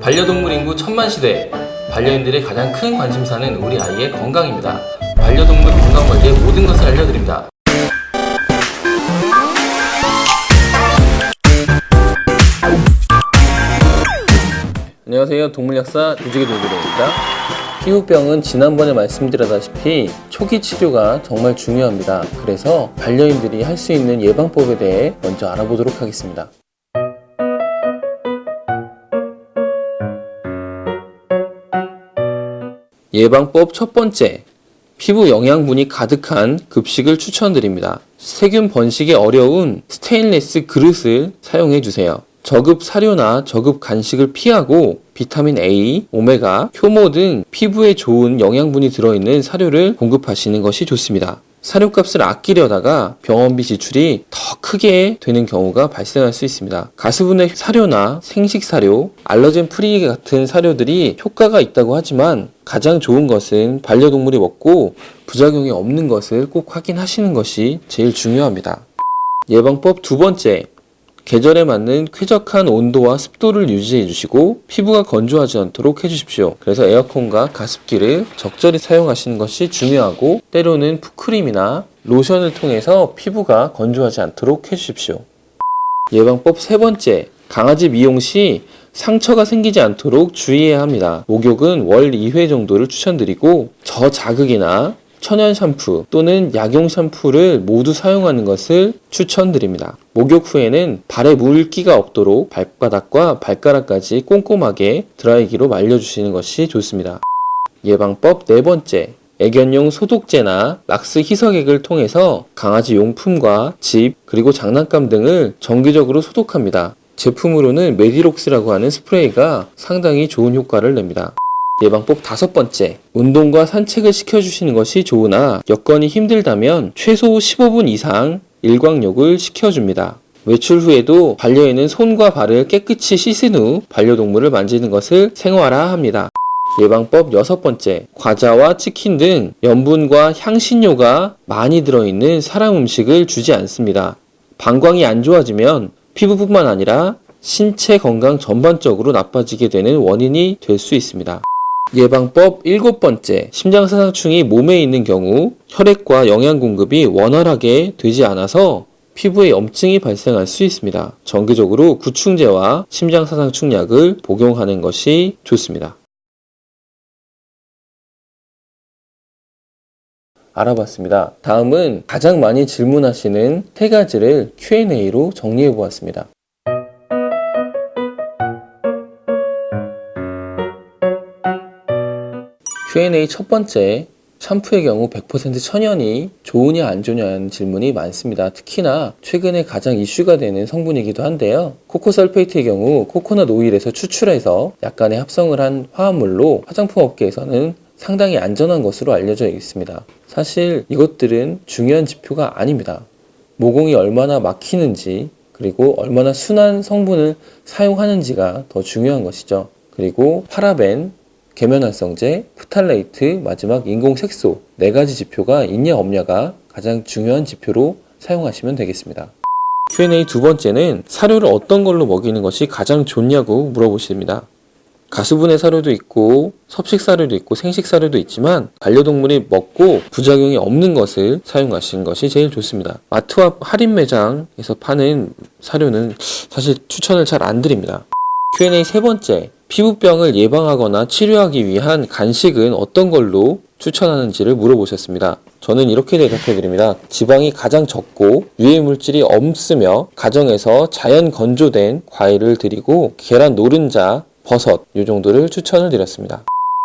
반려동물 인구 1000만 시대, 반려인들의 가장 큰 관심사는 우리 아이의 건강입니다. 반려동물 건강관리의 모든 것을 알려드립니다. 안녕하세요. 동물약사 유지개 동물원입니다. 피부병은 지난번에 말씀드렸다시피 초기 치료가 정말 중요합니다. 그래서 반려인들이 할 수 있는 예방법에 대해 먼저 알아보도록 하겠습니다. 예방법 첫 번째, 피부 영양분이 가득한 급식을 추천드립니다. 세균 번식이 어려운 스테인리스 그릇을 사용해 주세요. 저급 사료나 저급 간식을 피하고 비타민 A, 오메가, 효모 등 피부에 좋은 영양분이 들어있는 사료를 공급하시는 것이 좋습니다. 사료값을 아끼려다가 병원비 지출이 더 크게 되는 경우가 발생할 수 있습니다. 가스분해 사료나 생식 사료, 알러젠 프리 같은 사료들이 효과가 있다고 하지만 가장 좋은 것은 반려동물이 먹고 부작용이 없는 것을 꼭 확인하시는 것이 제일 중요합니다. 예방법 두 번째, 계절에 맞는 쾌적한 온도와 습도를 유지해 주시고 피부가 건조하지 않도록 해주십시오. 그래서 에어컨과 가습기를 적절히 사용하시는 것이 중요하고 때로는 풋크림이나 로션을 통해서 피부가 건조하지 않도록 해주십시오. 예방법 세 번째, 강아지 미용 시 상처가 생기지 않도록 주의해야 합니다. 목욕은 월 2회 정도를 추천드리고 저자극이나 천연 샴푸 또는 약용 샴푸를 모두 사용하는 것을 추천드립니다. 목욕 후에는 발에 물기가 없도록 발바닥과 발가락까지 꼼꼼하게 드라이기로 말려주시는 것이 좋습니다. 예방법 네 번째, 애견용 소독제나 락스 희석액을 통해서 강아지 용품과 집 그리고 장난감 등을 정기적으로 소독합니다. 제품으로는 메디록스라고 하는 스프레이가 상당히 좋은 효과를 냅니다. 예방법 다섯 번째, 운동과 산책을 시켜주시는 것이 좋으나 여건이 힘들다면 최소 15분 이상 일광욕을 시켜줍니다. 외출 후에도 반려인은 손과 발을 깨끗이 씻은 후 반려동물을 만지는 것을 생활화합니다. 예방법 여섯 번째, 과자와 치킨 등 염분과 향신료가 많이 들어있는 사람 음식을 주지 않습니다. 방광이 안 좋아지면 피부뿐만 아니라 신체 건강 전반적으로 나빠지게 되는 원인이 될 수 있습니다. 예방법 일곱 번째, 심장사상충이 몸에 있는 경우 혈액과 영양 공급이 원활하게 되지 않아서 피부에 염증이 발생할 수 있습니다. 정기적으로 구충제와 심장사상충약을 복용하는 것이 좋습니다. 알아봤습니다. 다음은 가장 많이 질문하시는 세 가지를 Q&A로 정리해 보았습니다. Q&A 첫 번째, 샴푸의 경우 100% 천연이 좋으냐 안 좋냐는 질문이 많습니다. 특히나 최근에 가장 이슈가 되는 성분이기도 한데요. 코코설페이트의 경우 코코넛 오일에서 추출해서 약간의 합성을 한 화합물로 화장품 업계에서는 상당히 안전한 것으로 알려져 있습니다. 사실 이것들은 중요한 지표가 아닙니다. 모공이 얼마나 막히는지 그리고 얼마나 순한 성분을 사용하는지가 더 중요한 것이죠. 그리고 파라벤, 계면활성제, 프탈레이트, 마지막 인공색소 4가지 지표가 있냐 없냐가 가장 중요한 지표로 사용하시면 되겠습니다. Q&A 두 번째는 사료를 어떤 걸로 먹이는 것이 가장 좋냐고 물어보십니다. 가수분해 사료도 있고 섭식 사료도 있고 생식 사료도 있지만 반려동물이 먹고 부작용이 없는 것을 사용하시는 것이 제일 좋습니다. 마트와 할인 매장에서 파는 사료는 사실 추천을 잘 안 드립니다. Q&A 세 번째, 피부병을 예방하거나 치료하기 위한 간식은 어떤 걸로 추천하는지를 물어보셨습니다. 저는 이렇게 대답해 드립니다. 지방이 가장 적고 유해물질이 없으며 가정에서 자연 건조된 과일을 드리고 계란 노른자, 버섯 이 정도를 추천을 드렸습니다.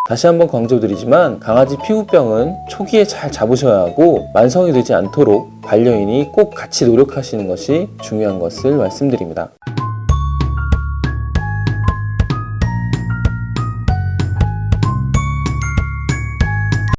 다시 한번 강조드리지만 강아지 피부병은 초기에 잘 잡으셔야 하고 만성이 되지 않도록 반려인이 꼭 같이 노력하시는 것이 중요한 것을 말씀드립니다.